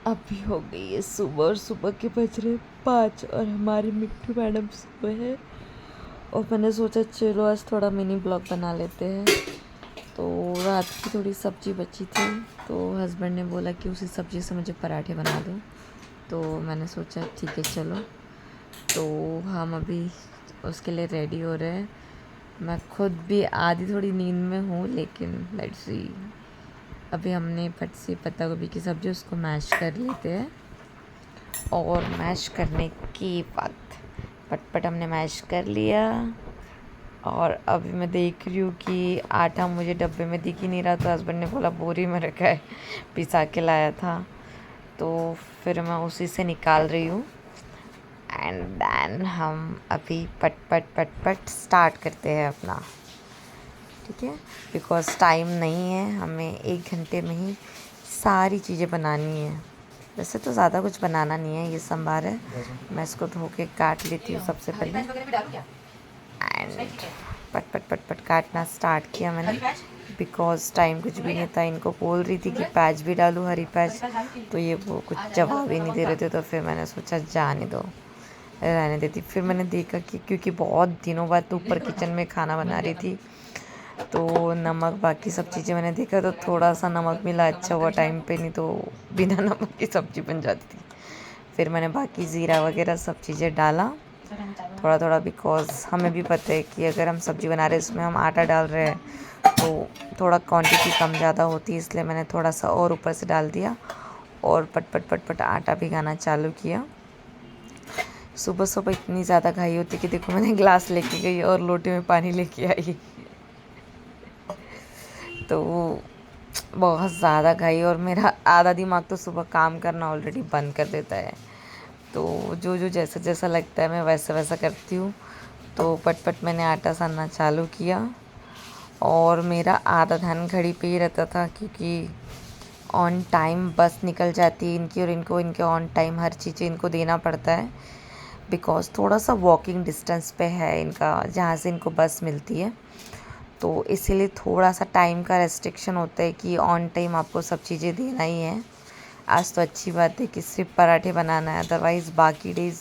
अभी हो गई है सुबह और सुबह के बज रहे 5 और हमारी मिट्टू मैडम सुबह है। और मैंने सोचा चलो आज थोड़ा मिनी ब्लॉग बना लेते हैं। तो रात की थोड़ी सब्ज़ी बची थी तो हस्बैंड ने बोला कि उसी सब्ज़ी से मुझे पराठे बना दो। तो मैंने सोचा ठीक है चलो। तो हम अभी उसके लिए रेडी हो रहे हैं। मैं खुद भी आधी थोड़ी नींद में हूँ लेकिन लेट्स सी। अभी हमने फट से पत्ता गोभी की सब्ज़ी उसको मैश कर लेते हैं और मैश करने के बाद पटपट हमने मैश कर लिया। और अभी मैं देख रही हूँ कि आटा मुझे डब्बे में दिख ही नहीं रहा, तो हस्बैंड ने बोला बोरी में रखा है, पिसा के लाया था। तो फिर मैं उसी से निकाल रही हूँ। एंड देन हम अभी पट स्टार्ट करते हैं अपना, ठीक है। बिकॉज़ टाइम नहीं है, हमें 1 घंटे में ही सारी चीज़ें बनानी है। वैसे तो ज़्यादा कुछ बनाना नहीं है, ये संभार है, मैं इसको धो के काट लेती हूँ सबसे पहले। एंड पट काटना स्टार्ट किया मैंने, बिकॉज़ टाइम कुछ भी नहीं था। इनको बोल रही थी कि प्याज भी डालूँ, हरी प्याज, तो ये वो कुछ जवाब ही नहीं दे रहे थे। तो फिर मैंने सोचा जाने दो, रहने देती। फिर मैंने देखा कि क्योंकि बहुत दिनों बाद तो ऊपर किचन में खाना बना रही थी, तो नमक बाकी सब चीज़ें मैंने देखा तो थोड़ा सा नमक मिला, अच्छा हुआ टाइम पे, नहीं तो बिना नमक की सब्ज़ी बन जाती थी। फिर मैंने बाकी ज़ीरा वगैरह सब चीज़ें डाला थोड़ा थोड़ा, बिकॉज़ हमें भी पता है कि अगर हम सब्ज़ी बना रहे हैं इसमें हम आटा डाल रहे हैं तो थोड़ा क्वांटिटी कम ज़्यादा होती है, इसलिए मैंने थोड़ा सा और ऊपर से डाल दिया और पट आटा भिगाना चालू किया। सुबह सुबह इतनी ज़्यादा घाई होती कि देखो मैंने ग्लास लेके गई और लोटे में पानी लेके आई। तो बहुत ज़्यादा घाई, और मेरा आधा दिमाग तो सुबह काम करना ऑलरेडी बंद कर देता है। तो जो जैसा जैसा लगता है मैं वैसा वैसा करती हूँ। तो पट मैंने आटा सानना चालू किया और मेरा आधा ध्यान घड़ी पे ही रहता था, क्योंकि ऑन टाइम बस निकल जाती है इनकी, और इनको इनके ऑन टाइम हर चीज़ इनको देना पड़ता है। बिकॉज़ थोड़ा सा वॉकिंग डिस्टेंस पे है इनका जहाँ से इनको बस मिलती है, तो इसीलिए थोड़ा सा टाइम का रेस्ट्रिक्शन होता है कि ऑन टाइम आपको सब चीज़ें देना ही है। आज तो अच्छी बात है कि सिर्फ पराठे बनाना है, अदरवाइज़ बाकी डेज़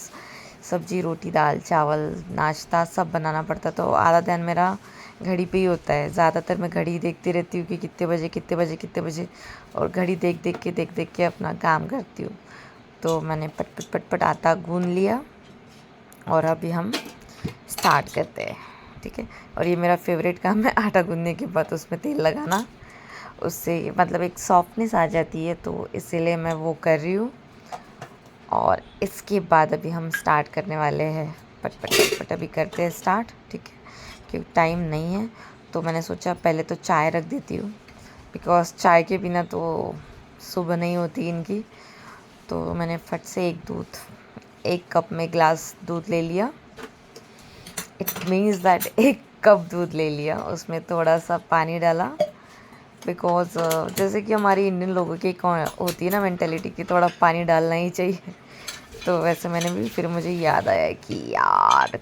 सब्ज़ी रोटी दाल चावल नाश्ता सब बनाना पड़ता। तो आधा ध्यान मेरा घड़ी पे ही होता है। ज़्यादातर मैं घड़ी देखती रहती हूँ कि कितने बजे, और घड़ी देख के अपना काम करती हूँ। तो मैंने पट आटा गूँध लिया और अभी हम स्टार्ट करते हैं, ठीक है। और ये मेरा फेवरेट काम है, आटा गूँधने के बाद उसमें तेल लगाना, उससे मतलब एक सॉफ्टनेस आ जाती है, तो इसीलिए मैं वो कर रही हूँ। और इसके बाद अभी हम स्टार्ट करने वाले हैं, पट अभी करते हैं स्टार्ट, ठीक है। क्योंकि टाइम नहीं है तो मैंने सोचा पहले तो चाय रख देती हूँ, बिकॉज़ चाय के बिना तो सुबह नहीं होती इनकी। तो मैंने फट से एक कप में ग्लास दूध ले लिया। इट मीन्स दैट 1 कप दूध ले लिया, उसमें थोड़ा सा पानी डाला, बिकॉज़ जैसे कि हमारी इंडियन लोगों की होती है ना मेंटेलिटी कि थोड़ा पानी डालना ही चाहिए। तो वैसे मैंने भी, फिर मुझे याद आया कि यार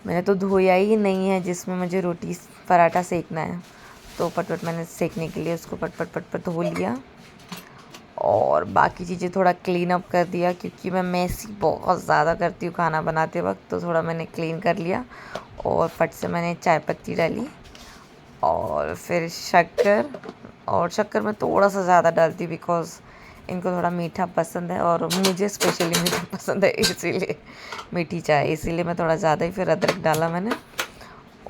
मैंने तो धोया ही नहीं है जिसमें मुझे रोटी पराठा सेकना है। तो पट मैंने सेकने के लिए उसको पट धो लिया और बाकी चीज़ें थोड़ा क्लीन अप कर दिया, क्योंकि मैं मैसी बहुत ज़्यादा करती हूँ खाना बनाते वक्त। तो थोड़ा मैंने क्लीन कर लिया और फट से मैंने चाय पत्ती डाली और फिर शक्कर मैं थोड़ा सा ज़्यादा डालती, बिकॉज़ इनको थोड़ा मीठा पसंद है और मुझे स्पेशली मीठा पसंद है, इसीलिए मीठी चाय, इसीलिए मैं थोड़ा ज़्यादा ही। फिर अदरक डाला मैंने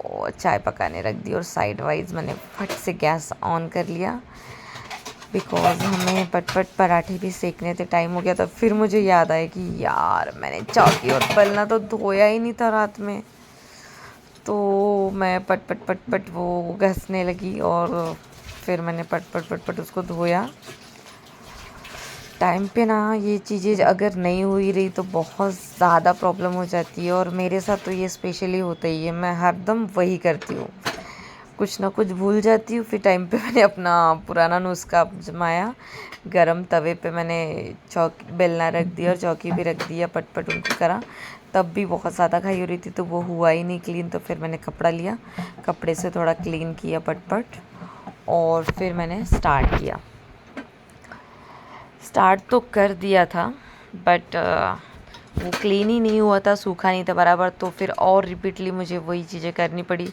और चाय पकाने रख दी, और साइड वाइज मैंने फट से गैस ऑन कर लिया, बिकॉज़ हमें पट पराठे भी सेकने थे। टाइम हो गया था। फिर मुझे याद आया कि यार मैंने चौकी और पलना तो धोया ही नहीं था रात में। तो मैं पट वो घसने लगी और फिर मैंने पट उसको धोया। टाइम पे ना ये चीज़ें अगर नहीं हुई रही तो बहुत ज़्यादा प्रॉब्लम हो जाती है, और मेरे साथ तो ये स्पेशली होता ही है। मैं हरदम वही करती हूँ, कुछ ना कुछ भूल जाती हूँ। फिर टाइम पे मैंने अपना पुराना नुस्खा आजमाया, गरम तवे पे मैंने बेलना रख दिया और चौकी भी रख दिया, पट उनको करा। तब भी बहुत ज़्यादा घाई हो रही थी तो वो हुआ ही नहीं क्लीन। तो फिर मैंने कपड़ा लिया, कपड़े से थोड़ा क्लीन किया पट और फिर मैंने स्टार्ट किया। स्टार्ट तो कर दिया था बट वो क्लीन ही नहीं हुआ था, सूखा नहीं था बराबर, तो फिर और रिपीटली मुझे वही चीज़ें करनी पड़ी।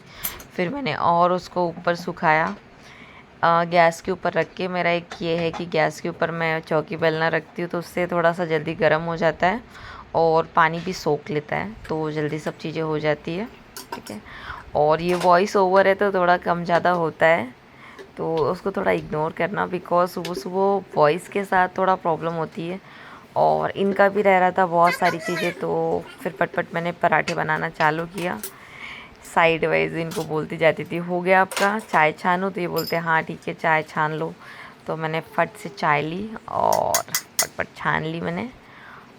फिर मैंने और उसको ऊपर सुखाया गैस के ऊपर रख के। मेरा एक ये है कि गैस के ऊपर मैं चौकी बेलना रखती हूँ तो उससे थोड़ा सा जल्दी गर्म हो जाता है और पानी भी सोख लेता है, तो जल्दी सब चीज़ें हो जाती है। ठीक है, और ये वॉइस ओवर है तो थोड़ा कम ज़्यादा होता है, तो उसको थोड़ा इग्नोर करना, बिकॉज सुबह सुबह वॉइस के साथ थोड़ा प्रॉब्लम होती है। और इनका भी रह रहा था बहुत सारी चीज़ें, तो फिर पटपट मैंने पराठे बनाना चालू किया। साइड वाइज इनको बोलती जाती थी, हो गया आपका, चाय छानो, तो ये बोलते हाँ ठीक है चाय छान लो। तो मैंने फट से चाय ली और फटफट छान ली मैंने।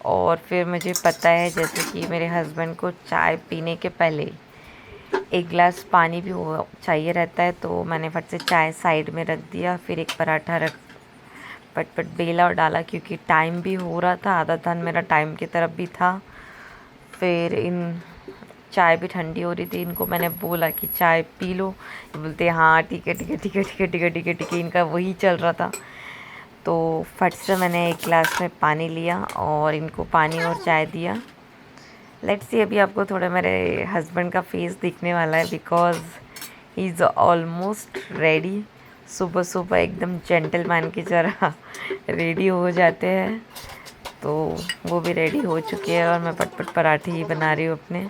और फिर मुझे पता है जैसे कि मेरे हस्बैंड को चाय पीने के पहले एक गिलास पानी भी हो चाहिए रहता है, तो मैंने फट से चाय साइड में रख दिया। फिर एक पराठा रख पटपट बेला और डाला, क्योंकि टाइम भी हो रहा था, आधा ध्यान मेरा टाइम की तरफ भी था। फिर इन चाय भी ठंडी हो रही थी, इनको मैंने बोला कि चाय पी लो, बोलते हाँ ठीक है ठीक है ठीक है ठीक है ठीक है ठीक है ठीक है, इनका वही चल रहा था। तो फट से मैंने एक गिलास में पानी लिया और इनको पानी और चाय दिया। लेट्स सी, अभी आपको थोड़ा मेरे हस्बैंड का फेस दिखने वाला है, because he is almost ready. सुबह सुबह एकदम जेंटलमैन की तरह रेडी हो जाते हैं, तो वो भी रेडी हो चुके हैं और मैं पटपट पराठे ही बना रही हूँ अपने,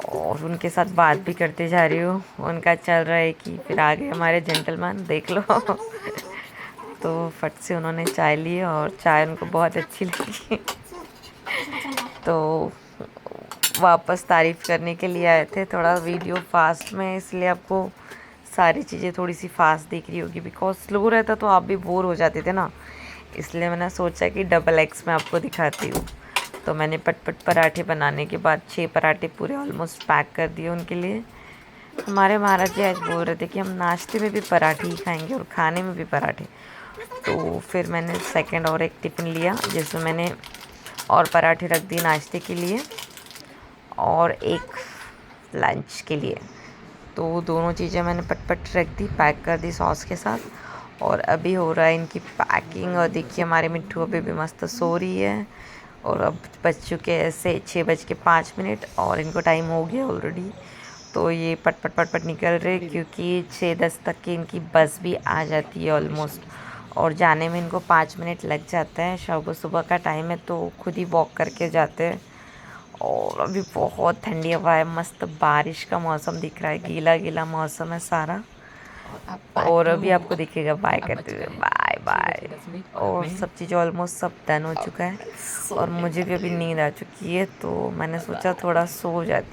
और उनके साथ बात भी करते जा रही हूँ। उनका चल रहा है कि फिर आ गए हमारे जेंटलमैन, देख लो। तो फट से उन्होंने चाय ली और चाय उनको बहुत अच्छी लगी। तो वापस तारीफ़ करने के लिए आए थे। थोड़ा वीडियो फास्ट में, इसलिए आपको सारी चीज़ें थोड़ी सी फास्ट दिख रही होगी, बिकॉज स्लो रहता तो आप भी बोर हो जाते थे ना, इसलिए मैंने सोचा कि डबल एक्स में आपको दिखाती हूँ। तो मैंने पटपट पराठे बनाने के बाद 6 पराठे पूरे ऑलमोस्ट पैक कर दिए उनके लिए। हमारे महाराज जी आज बोल रहे थे कि हम नाश्ते में भी पराठे ही खाएंगे और खाने में भी पराठे। तो फिर मैंने सेकंड और एक टिफ़िन लिया जिसमें मैंने और पराठे रख दिए नाश्ते के लिए और एक लंच के लिए। तो दोनों चीज़ें मैंने पटपट रख दी, पैक कर दी सॉस के साथ। और अभी हो रहा है इनकी पैकिंग, और देखिए हमारे मिट्ठू अभी भी मस्त सो रही है। और अब बज चुके हैं ऐसे 6:05 और इनको टाइम हो गया ऑलरेडी। तो ये पटपट पटपट निकल रहे, क्योंकि 6:10 तक की इनकी बस भी आ जाती है ऑलमोस्ट, और जाने में इनको 5 मिनट लग जाता है। सुबह सुबह का टाइम है तो खुद ही वॉक करके जाते हैं। और अभी बहुत ठंडी हवा है, मस्त बारिश का मौसम दिख रहा है, गीला गीला मौसम है सारा। और अभी आपको दिखेगा बाय करते हुए, बाय बाय। और सब चीज़ ऑलमोस्ट सब डन हो चुका है और मुझे भी अभी नींद आ चुकी है, तो मैंने सोचा थोड़ा सो जाती।